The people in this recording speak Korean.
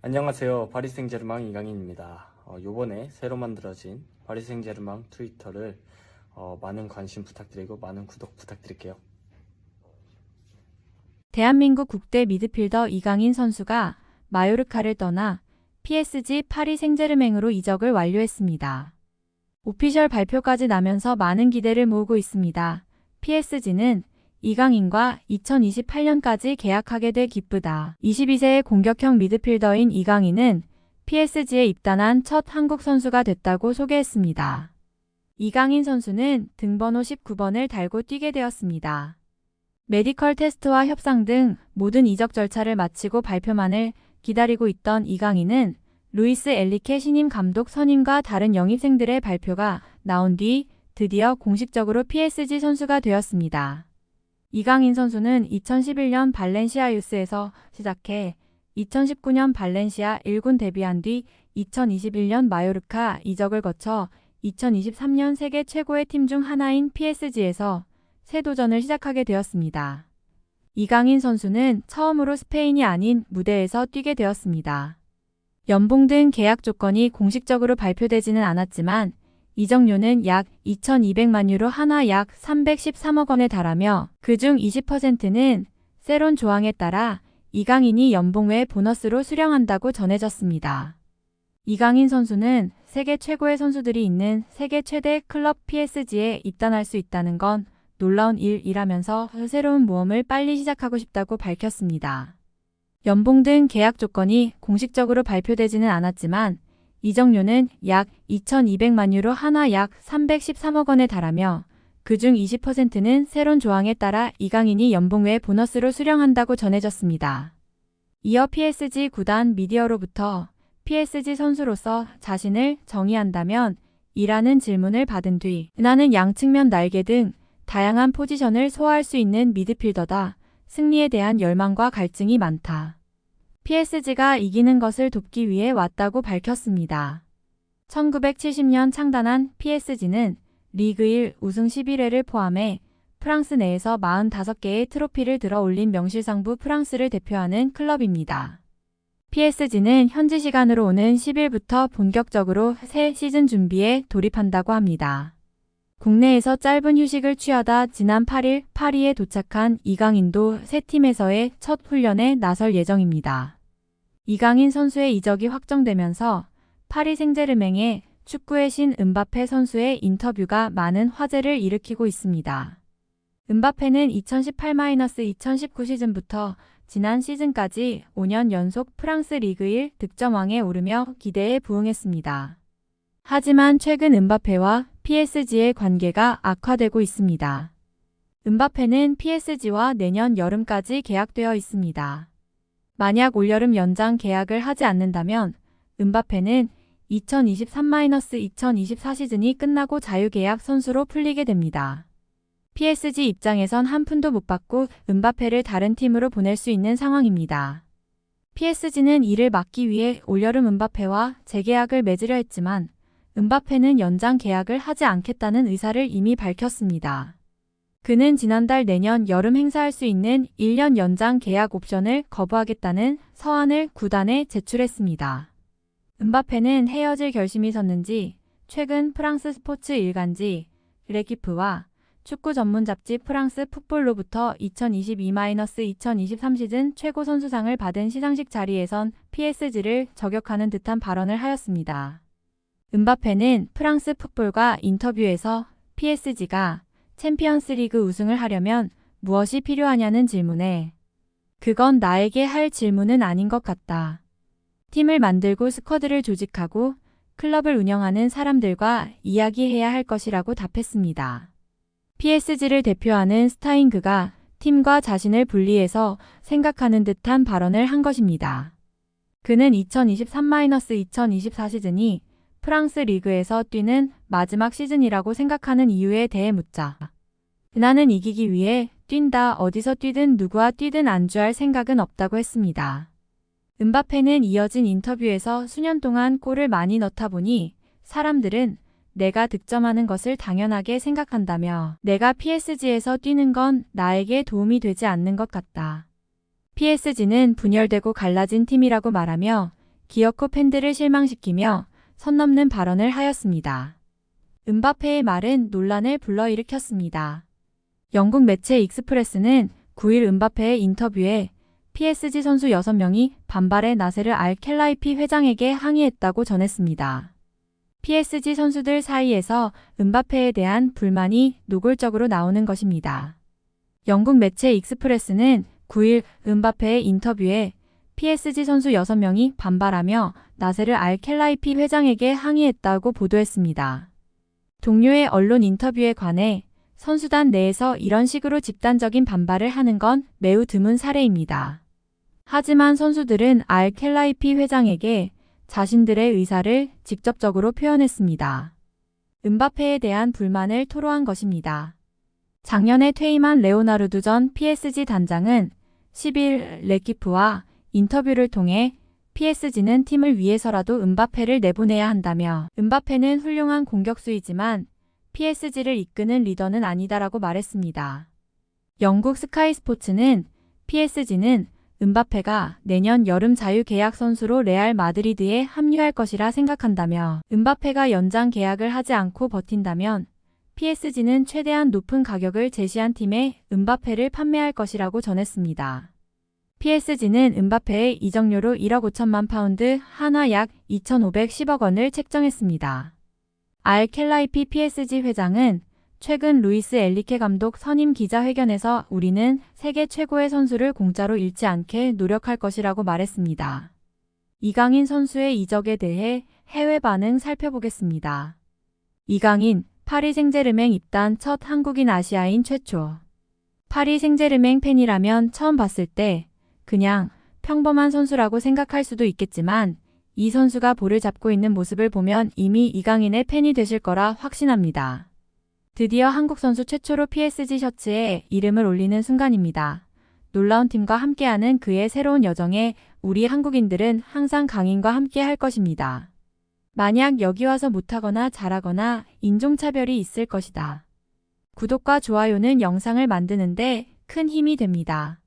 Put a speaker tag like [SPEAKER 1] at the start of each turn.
[SPEAKER 1] 안녕하세요. 파리 생제르맹 이강인입니다. 요번에 새로 만들어진 파리 생제르맹 트위터를 많은 관심 부탁드리고 많은 구독 부탁드릴게요.
[SPEAKER 2] 대한민국 국대 미드필더 이강인 선수가 마요르카를 떠나 PSG 파리 생제르맹으로 이적을 완료했습니다. 오피셜 발표까지 나면서 많은 기대를 모으고 있습니다. PSG는 이강인과 2028년까지 계약하게 돼 기쁘다. 22세의 공격형 미드필더인 이강인은 PSG에 입단한 첫 한국 선수가 됐다고 소개했습니다. 이강인 선수는 등번호 19번을 달고 뛰게 되었습니다. 메디컬 테스트와 협상 등 모든 이적 절차를 마치고 발표만을 기다리고 있던 이강인은 루이스 엔리케 신임 감독 선임과 다른 영입생들의 발표가 나온 뒤 드디어 공식적으로 PSG 선수가 되었습니다. 이강인 선수는 2011년 발렌시아 유스에서 시작해 2019년 발렌시아 1군 데뷔한 뒤 2021년 마요르카 이적을 거쳐 2023년 세계 최고의 팀 중 하나인 PSG에서 새 도전을 시작하게 되었습니다. 이강인 선수는 처음으로 스페인이 아닌 무대에서 뛰게 되었습니다. 연봉 등 계약 조건이 공식적으로 발표되지는 않았지만 이적료는 약 2,200만 유로 하나 약 313억 원에 달하며 그중 20%는 세론 조항에 따라 이강인이 연봉 외 보너스로 수령한다고 전해졌습니다. 이강인 선수는 세계 최고의 선수들이 있는 세계 최대 클럽 PSG에 입단할 수 있다는 건 놀라운 일이라면서 새로운 모험을 빨리 시작하고 싶다고 밝혔습니다. 연봉 등 계약 조건이 공식적으로 발표되지는 않았지만 이적료는 약 2,200만 유로 하나 약 313억 원에 달하며 그중 20%는 새로운 조항에 따라 이강인이 연봉 외 보너스로 수령한다고 전해졌습니다. 이어 PSG 구단 미디어로부터 PSG 선수로서 자신을 정의한다면 이라는 질문을 받은 뒤 나는 양측면 날개 등 다양한 포지션을 소화할 수 있는 미드필더다. 승리에 대한 열망과 갈증이 많다. PSG가 이기는 것을 돕기 위해 왔다고 밝혔습니다. 1970년 창단한 PSG는 리그 1 우승 11회를 포함해 프랑스 내에서 45개의 트로피를 들어 올린 명실상부 프랑스를 대표하는 클럽입니다. PSG는 현지 시간으로 오는 10일부터 본격적으로 새 시즌 준비에 돌입한다고 합니다. 국내에서 짧은 휴식을 취하다 지난 8일 파리에 도착한 이강인도 새 팀에서의 첫 훈련에 나설 예정입니다. 이강인 선수의 이적이 확정되면서 파리 생제르맹의 축구의 신 음바페 선수의 인터뷰가 많은 화제를 일으키고 있습니다. 음바페는 2018-2019 시즌부터 지난 시즌까지 5년 연속 프랑스 리그 1 득점왕에 오르며 기대에 부응했습니다. 하지만 최근 음바페와 PSG의 관계가 악화되고 있습니다. 음바페는 PSG와 내년 여름까지 계약되어 있습니다. 만약 올여름 연장 계약을 하지 않는다면 음바페는 2023-2024 시즌이 끝나고 자유계약 선수로 풀리게 됩니다. PSG 입장에선 한 푼도 못 받고 음바페를 다른 팀으로 보낼 수 있는 상황입니다. PSG는 이를 막기 위해 올여름 음바페와 재계약을 맺으려 했지만 음바페는 연장 계약을 하지 않겠다는 의사를 이미 밝혔습니다. 그는 지난달 내년 여름 행사할 수 있는 1년 연장 계약 옵션을 거부하겠다는 서한을 구단에 제출했습니다. 음바페는 헤어질 결심이 섰는지 최근 프랑스 스포츠 일간지 레키프와 축구 전문 잡지 프랑스 풋볼로부터 2022-2023 시즌 최고 선수상을 받은 시상식 자리에선 PSG를 저격하는 듯한 발언을 하였습니다. 음바페는 프랑스 풋볼과 인터뷰에서 PSG가 챔피언스리그 우승을 하려면 무엇이 필요하냐는 질문에 그건 나에게 할 질문은 아닌 것 같다. 팀을 만들고 스쿼드를 조직하고 클럽을 운영하는 사람들과 이야기해야 할 것이라고 답했습니다. PSG를 대표하는 스타인 그가 팀과 자신을 분리해서 생각하는 듯한 발언을 한 것입니다. 그는 2023-2024 시즌이 프랑스 리그에서 뛰는 마지막 시즌이라고 생각하는 이유에 대해 묻자 나는 이기기 위해 뛴다. 어디서 뛰든 누구와 뛰든 안주할 생각은 없다고 했습니다. 음바페는 이어진 인터뷰에서 수년 동안 골을 많이 넣다 보니 사람들은 내가 득점하는 것을 당연하게 생각한다며 내가 PSG에서 뛰는 건 나에게 도움이 되지 않는 것 같다. PSG는 분열되고 갈라진 팀이라고 말하며 기어코 팬들을 실망시키며 선 넘는 발언을 하였습니다. 음바페의 말은 논란을 불러일으켰습니다. 영국 매체 익스프레스는 9일 음바페의 인터뷰에 PSG 선수 6명이 반발의 나세르 알켈라이피 회장에게 항의했다고 전했습니다. PSG 선수들 사이에서 음바페에 대한 불만이 노골적으로 나오는 것입니다. 영국 매체 익스프레스는 9일 음바페의 인터뷰에 PSG 선수 6명이 반발하며 나세르 알켈라이피 회장에게 항의했다고 보도했습니다. 동료의 언론 인터뷰에 관해 선수단 내에서 이런 식으로 집단적인 반발을 하는 건 매우 드문 사례입니다. 하지만 선수들은 알켈라이피 회장에게 자신들의 의사를 직접적으로 표현했습니다. 음바페에 대한 불만을 토로한 것입니다. 작년에 퇴임한 레오나르두 전 PSG 단장은 10일 레키프와 인터뷰를 통해 PSG는 팀을 위해서라도 음바페를 내보내야 한다며 음바페는 훌륭한 공격수이지만 PSG를 이끄는 리더는 아니다라고 말했습니다. 영국 스카이 스포츠는 PSG는 음바페가 내년 여름 자유계약 선수로 레알 마드리드에 합류할 것이라 생각한다며 음바페가 연장 계약을 하지 않고 버틴다면 PSG는 최대한 높은 가격을 제시한 팀에 음바페를 판매할 것이라고 전했습니다. PSG는 음바페의 이적료로 1억 5천만 파운드, 한화 약 2,510억 원을 책정했습니다. 알켈라이피 PSG 회장은 최근 루이스 엘리케 감독 선임 기자회견에서 우리는 세계 최고의 선수를 공짜로 잃지 않게 노력할 것이라고 말했습니다. 이강인 선수의 이적에 대해 해외 반응 살펴보겠습니다. 이강인, 파리 생제르맹 입단 첫 한국인 아시아인 최초. 파리 생제르맹 팬이라면 처음 봤을 때 그냥 평범한 선수라고 생각할 수도 있겠지만 이 선수가 볼을 잡고 있는 모습을 보면 이미 이강인의 팬이 되실 거라 확신합니다. 드디어 한국 선수 최초로 PSG 셔츠에 이름을 올리는 순간입니다. 놀라운 팀과 함께하는 그의 새로운 여정에 우리 한국인들은 항상 강인과 함께 할 것입니다. 만약 여기 와서 못하거나 잘하거나 인종차별이 있을 것이다. 구독과 좋아요는 영상을 만드는데 큰 힘이 됩니다.